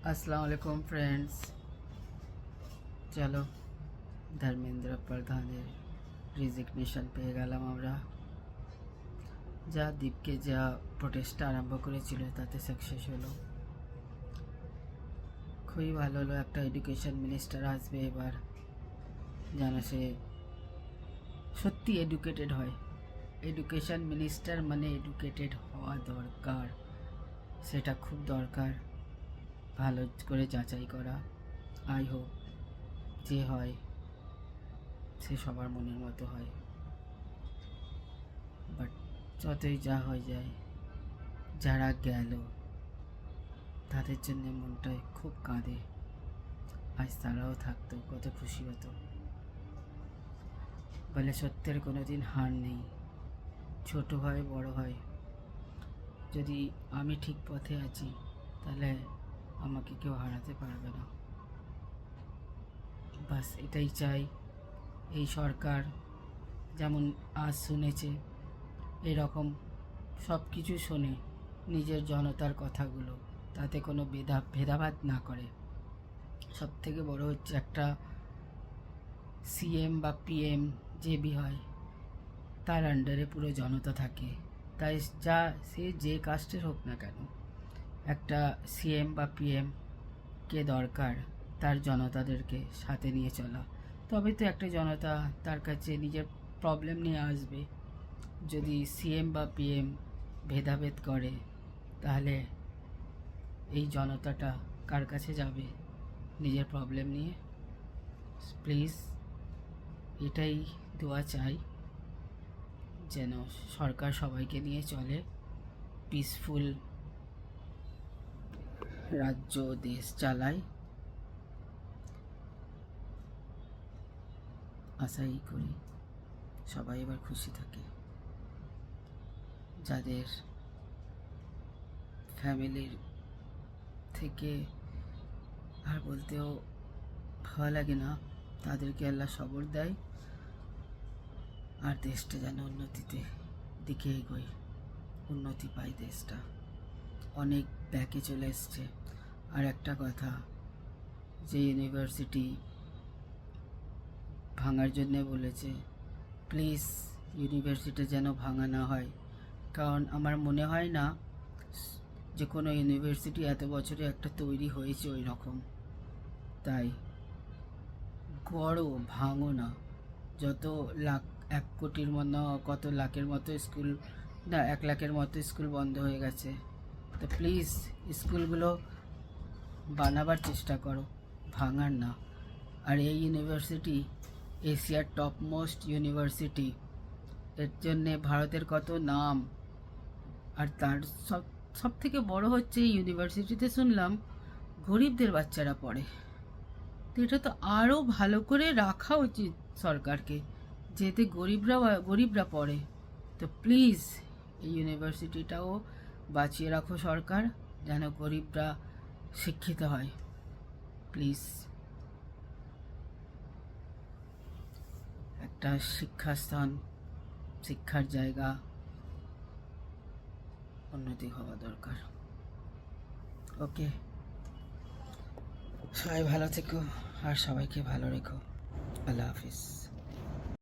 अस्सलाम वालेकुम फ्रेंड्स। চলো ধর্মেন্দ্র প্রধানের রিজিগনেশন পেয়ে গেলাম আমরা। যা দ্বীপকে যা প্রোটেস্টটা আরম্ভ করেছিল তাতে সাকসেস হলো। খুবই ভালো হলো, একটা এডুকেশন মিনিস্টার আসবে এবার, যেন সে সত্যি এডুকেটেড হয়। এডুকেশন মিনিস্টার মানে এডুকেটেড হওয়া দরকার, সেটা খুব দরকার। ভালো করে যাচাই করা। আই হোপ যে হয় সে সবার মনের মতো হয়। বাট যতই যা হয়ে যায়, যারা গেল তাদের জন্য মনটায় খুব কাঁদে। আজ তারাও থাকতো কত খুশি হতো। বলে সত্যের কোনো দিন হার নেই, ছোট হয় বড় হয়। যদি আমি ঠিক পথে আছি তাহলে আমাকে কেউ হারাতে পারবে না। বাস এটাই চাই। এই সরকার যেমন আজ শুনেছে, এরকম সব কিছু শোনে, নিজের জনতার কথাগুলো, তাতে কোনো ভেদাভেদ না করে। সব থেকে বড় হচ্ছে একটা সিএম বা পিএম যে বি হয়, তার আন্ডারে পুরো জনতা থাকে। তাই যা সে যে কাস্টের হোক না কেন, একটা সিএম বা পিএম কে দরকার তার জনতাদেরকে সাথে নিয়ে চলা। তবে তো একটা জনতা তার কাছে নিজের প্রবলেম নিয়ে আসবে। যদি সিএম বা পিএম ভেদাভেদ করে তাহলে এই জনতাটা কার কাছে যাবে নিজের প্রবলেম নিয়ে? প্লিজ এটাই দোয়া চাই, যেন সরকার সবাইকে নিয়ে চলে, পিসফুল রাজ্য দেশ চালায়। আশাই করি সবাই এবার খুশি থাকে। যাদের ফ্যামিলির থেকে আর বলতেও ভালো লাগে না, তাদেরকে আল্লাহ সবর দেয়, আর দেশটা যেন উন্নতিতে দিকে এগোয়, উন্নতি পায় দেশটা। অনেক ব্যাকে চলে এসছে। আর একটা কথা, যে ইউনিভার্সিটি ভাঙার জন্যে বলেছে, প্লিজ ইউনিভার্সিটি যেন ভাঙা না হয়। কারণ আমার মনে হয় না যে কোনো ইউনিভার্সিটি এত বছরে একটা তৈরি হয়েছে ওই রকম। তাই গড়ো, ভাঙো না। যত লাখ, 1 কোটির মতো, কত লাখের মতো স্কুল, না 1 লাখের মতো স্কুল বন্ধ হয়ে গেছে। তো প্লিজ স্কুলগুলো বানাবার চেষ্টা করো, ভাঙার না। আর এই ইউনিভার্সিটি এশিয়ার টপ মোস্ট ইউনিভার্সিটি, এর জন্যে ভারতের কত নাম। আর তার সব থেকে বড় হচ্ছে এই ইউনিভার্সিটিতে শুনলাম গরিবদের বাচ্চারা পড়ে। তো এটা তো আরও ভালো করে রাখা উচিত সরকারকে, যেতে গরিবরা পড়ে। তো প্লিজ এই ইউনিভার্সিটিটাও বাঁচিয়ে রাখো সরকার, যেন গরিবরা শিক্ষিত হয়। প্লিজ একটা শিক্ষাস্থান, শিক্ষার জায়গা, উন্নতি হওয়া দরকার। ওকে, সবাই ভালো থেকো আর সবাইকে ভালো রেখো। আল্লাহ হাফিজ।